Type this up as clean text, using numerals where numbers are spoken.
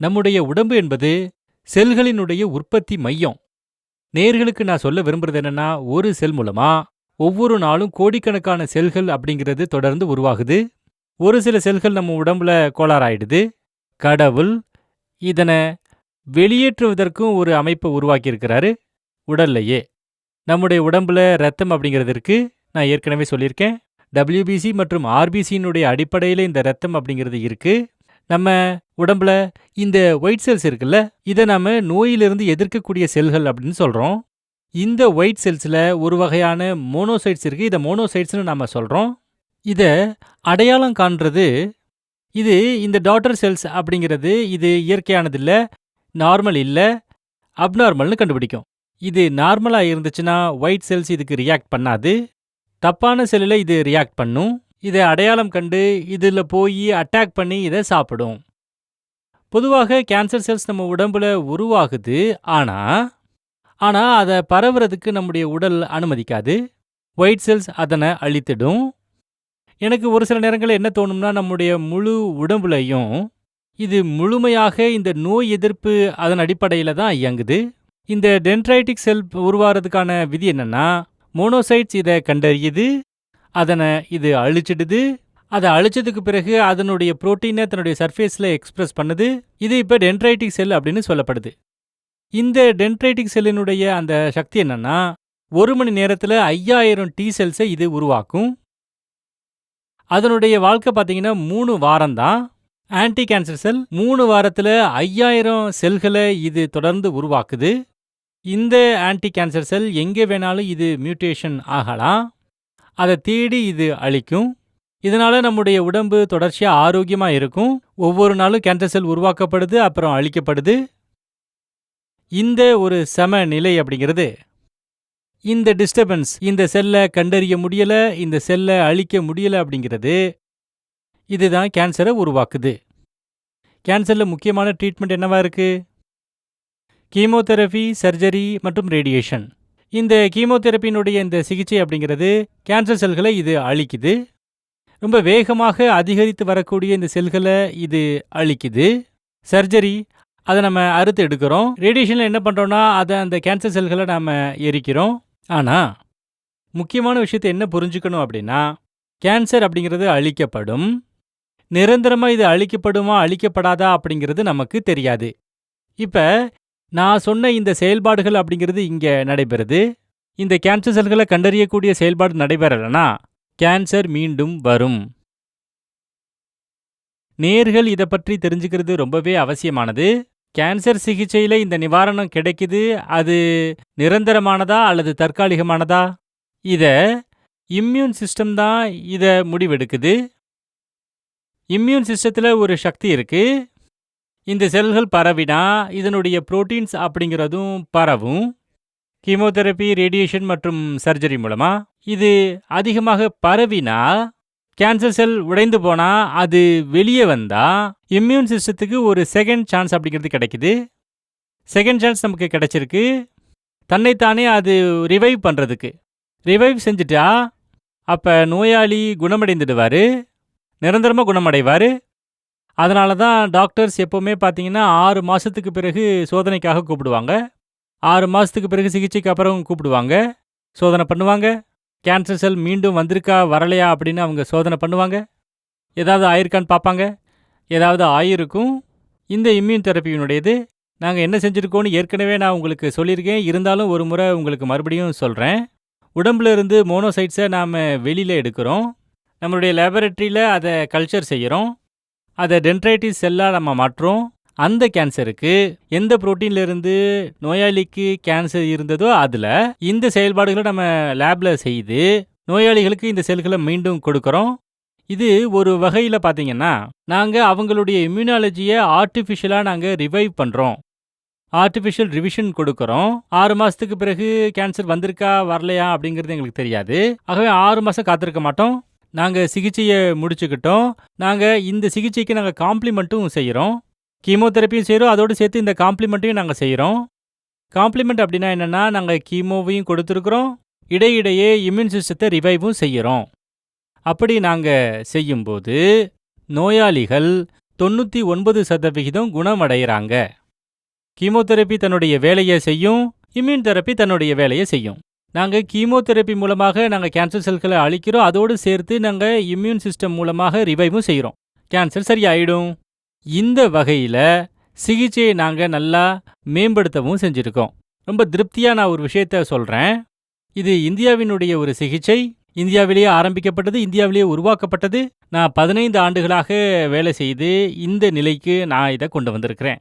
நம்முடைய உடம்பு என்பது செல்களினுடைய உற்பத்தி மையம். நேயர்களுக்கு நான் சொல்ல விரும்புறது என்னன்னா, ஒரு செல் மூலமா ஒவ்வொரு நாளும் கோடிக்கணக்கான செல்கள் அப்படிங்கிறது தொடர்ந்து உருவாகுது. ஒரு சில செல்கள் நம்ம உடம்புல கோளாறாயிடுது. கடவுள் இதன வெளியேற்றுவதற்கும் ஒரு அமைப்ப உருவாக்கியிருக்கிறாரு உடல்லயே. நம்முடைய உடம்புல ரத்தம் அப்படிங்கிறது இருக்கு. நான் ஏற்கனவே சொல்லியிருக்கேன். WBC மற்றும் RBCயினுடைய அடிப்படையில இந்த ரத்தம் அப்படிங்கிறது இருக்கு. நம்ம உடம்புல இந்த ஒயிட் செல்ஸ் இருக்குல்ல, இத நாம நோயிலிருந்து எதிர்க்கக்கூடிய செல்கள் அப்படின்னு சொல்றோம். இந்த ஒயிட் செல்ஸ்ல ஒரு வகையான மோனோசைட்ஸ் இருக்கு. இத மோனோசைட்ஸ்னு நாம சொல்றோம். இத அடையாளம் காண்றது, இது இந்த டாட்டர் செல்ஸ் அப்படிங்கிறது இது இயற்கையானது இல்ல, நார்மல் இல்ல, அப்நார்மல்னு கண்டுபிடிக்கும். இது நார்மலா இருந்துச்சுன்னா ஒயிட் செல்ஸ் இதுக்கு ரியாக்ட் பண்ணாது. தப்பான செல்லுல இது ரியாக்ட் பண்ணும். இத அடையாளம் கண்டு இதுல போய் அட்டாக் பண்ணி இத சாப்பிடும். பொதுவாக கேன்சர் செல்ஸ் நம்ம உடம்புல உருவாகுது. ஆனா அத பரவுறதுக்கு நம்முடைய உடல் அனுமதிக்காது. ஒயிட் செல்ஸ் அதனை அழித்திடும். எனக்கு ஒரு சில நேரங்கள்ல என்ன தோணும்னா, நம்முடைய முழு உடம்புலயும் இது முழுமையாக இந்த நோய் எதிர்ப்பு அதன் அடிப்படையில தான் இயங்குது. இந்த டென்ட்ரைட்டிக் செல் உருவாகிறதுக்கான விதி என்னன்னா, மோனோசைட்ஸ் இத கண்டறியுது, அதனை இது அழிச்சிடுது. அதை அழிச்சதுக்கு பிறகு அதனுடைய புரோட்டீனை தன்னுடைய சர்ஃபேஸில் எக்ஸ்பிரஸ் பண்ணுது. இது இப்போ டென்ட்ரைட்டிக் செல் அப்படின்னு சொல்லப்படுது. இந்த டென்ட்ரைட்டிக் செல்லினுடைய அந்த சக்தி என்னன்னா, 1 மணி நேரத்தில் 5000 T செல்ஸை இது உருவாக்கும். அதனுடைய வாழ்க்கை பார்த்தீங்கன்னா 3 வாரம் தான். ஆன்டி கேன்சர் செல் 3 வாரத்தில் 5000 செல்களை இது தொடர்ந்து உருவாக்குது. இந்த ஆன்டி கேன்சர் செல் எங்கே வேணாலும் இது மியூட்டேஷன் ஆகலாம். அதை தேடி இது அழிக்கும். இதனால நம்முடைய உடம்பு தொடர்ச்சியா ஆரோக்கியமா இருக்கும். ஒவ்வொரு நாளும் கேன்சர் செல் உருவாக்கப்படுது, அப்புறம் அழிக்கப்படுது. இந்த ஒரு சமநிலை அப்படிங்கிறது, இந்த டிஸ்டர்பன்ஸ், இந்த செல்லை கண்டறிய முடியல, இந்த செல்லை அழிக்க முடியல அப்படிங்கிறது, இதுதான் கேன்சரை உருவாக்குது. கேன்சர்ல முக்கியமான ட்ரீட்மெண்ட் என்னவா இருக்கு? கீமோதெரபி, சர்ஜரி மற்றும் ரேடியேஷன். இந்த கீமோதெரப்பியினுடைய இந்த சிகிச்சை அப்படிங்கிறது கேன்சர் செல்களை இது அழிக்குது. ரொம்ப வேகமாக அதிகரித்து வரக்கூடிய இந்த செல்களை இது அழிக்குது. சர்ஜரி, அதை நம்ம அறுத்து எடுக்கிறோம். ரேடியேஷனில் என்ன பண்ணுறோன்னா, அதை அந்த கேன்சர் செல்களை நாம் எரிக்கிறோம். ஆனால் முக்கியமான விஷயத்தை என்ன புரிஞ்சுக்கணும் அப்படின்னா, கேன்சர் அப்படிங்கிறது அழிக்கப்படும். நிரந்தரமாக இது அழிக்கப்படுமா அழிக்கப்படாதா அப்படிங்கிறது நமக்கு தெரியாது. இப்போ நான் சொன்ன இந்த செயல்பாடுகள் அப்படிங்கிறது இங்கே நடைபெறுது. இந்த கேன்சர் செல்களை கண்டறியக்கூடிய செயல்பாடு நடைபெறலைன்னா கேன்சர் மீண்டும் வரும். நேர்கள் இதை பற்றி தெரிஞ்சுக்கிறது ரொம்பவே அவசியமானது. கேன்சர் சிகிச்சையில் இந்த நிவாரணம் கிடைக்குது. அது நிரந்தரமானதா அல்லது தற்காலிகமானதா? இதை இம்யூன் சிஸ்டம் தான் இதை முடிவெடுக்குது. இம்யூன் சிஸ்டத்தில் ஒரு சக்தி இருக்கு. இந்த செல்கள் பரவினா இதனுடைய புரோட்டீன்ஸ் அப்படிங்கிறதும் பரவும். கீமோதெரப்பி, ரேடியேஷன் மற்றும் சர்ஜரி மூலமா இது அதிகமாக பரவினா, கேன்சர் செல் உடைந்து போனா, அது வெளியே வந்தா இம்யூன் சிஸ்டத்துக்கு ஒரு செகண்ட் சான்ஸ் அப்படிங்கிறது கிடைக்குது. செகண்ட் சான்ஸ் நமக்கு கிடைச்சிருக்கு. தன்னைத்தானே அது ரிவைவ் பண்ணுறதுக்கு. ரிவைவ் செஞ்சுட்டா அப்போ நோயாளி குணமடைந்துடுவார், நிரந்தரமாக குணமடைவார். அதனால தான் டாக்டர்ஸ் எப்போவுமே பார்த்தீங்கன்னா 6 மாதத்துக்கு பிறகு சோதனைக்காக கூப்பிடுவாங்க. 6 மாதத்துக்கு பிறகு சிகிச்சைக்கு அப்புறம் கூப்பிடுவாங்க, சோதனை பண்ணுவாங்க. கேன்சர் செல் மீண்டும் வந்திருக்கா வரலையா அப்படின்னு அவங்க சோதனை பண்ணுவாங்க. ஏதாவது ஆயிருக்கான்னு பார்ப்பாங்க. ஏதாவது ஆயிருக்கும். இந்த இம்யூன் தெரப்பியினுடையது நாங்கள் என்ன செஞ்சுருக்கோன்னு ஏற்கனவே நான் உங்களுக்கு சொல்லியிருக்கேன். இருந்தாலும் ஒரு முறை உங்களுக்கு மறுபடியும் சொல்கிறேன். உடம்புல இருந்து மோனோசைட்ஸை நாம் வெளியில் எடுக்கிறோம். நம்மளுடைய லேபரட்டரியில் அதை கல்ச்சர் செய்கிறோம். அதை டென்ட்ரைட்டிஸ் செல்லாக நம்ம மாற்றுறோம். அந்த கேன்சருக்கு எந்த புரோட்டீன்லேருந்து நோயாளிக்கு கேன்சர் இருந்ததோ அதில் இந்த செயல்பாடுகளை நம்ம லேபில் செய்து நோயாளிகளுக்கு இந்த செல்களை மீண்டும் கொடுக்குறோம். இது ஒரு வகையில் பார்த்தீங்கன்னா, நாங்கள் அவங்களுடைய இம்யூனாலஜியை ஆர்டிஃபிஷியலாக நாங்கள் ரிவைவ் பண்ணுறோம். ஆர்டிஃபிஷியல் ரிவிஷன் கொடுக்குறோம். 6 மாதத்துக்கு பிறகு கேன்சர் வந்திருக்கா வரலையா அப்படிங்கிறது எங்களுக்கு தெரியாது. ஆகவே 6 மாதம் காத்திருக்க மாட்டோம். நாங்கள் சிகிச்சையை முடிச்சுக்கிட்டோம். நாங்கள் இந்த சிகிச்சைக்கு நாங்கள் காம்ப்ளிமெண்ட்டும் செய்கிறோம். கீமோதெரப்பியும் செய்கிறோம், அதோடு சேர்த்து இந்த காம்ப்ளிமெண்ட்டையும் நாங்கள் செய்கிறோம். காம்ப்ளிமெண்ட் அப்படின்னா என்னென்னா, நாங்கள் கீமோவையும் கொடுத்துருக்குறோம், இடையிடையே இம்யூன் சிஸ்டத்தை ரிவைவும் செய்கிறோம். அப்படி நாங்கள் செய்யும்போது நோயாளிகள் 99% குணமடைகிறாங்க. கீமோதெரபி தன்னுடைய வேலையை செய்யும், இம்யூன் தெரப்பி தன்னுடைய வேலையை செய்யும். நாங்கள் கீமோதெரப்பி மூலமாக நாங்கள் கேன்சர் செல்களை அழிக்கிறோம், அதோடு சேர்த்து நாங்கள் இம்யூன் சிஸ்டம் மூலமாக ரிவைவும் செய்கிறோம். கேன்சர் சரியாயிடும். இந்த வகையில் சிகிச்சையை நாங்கள் நல்லா மேம்படுத்தவும் செஞ்சுருக்கோம். ரொம்ப திருப்தியாக நான் ஒரு விஷயத்த சொல்கிறேன். இது இந்தியாவினுடைய ஒரு சிகிச்சை. இந்தியாவிலேயே ஆரம்பிக்கப்பட்டது, இந்தியாவிலேயே உருவாக்கப்பட்டது. நான் 15 ஆண்டுகளாக வேலை செய்து இந்த நிலைக்கு நான் இதை கொண்டு வந்திருக்கிறேன்.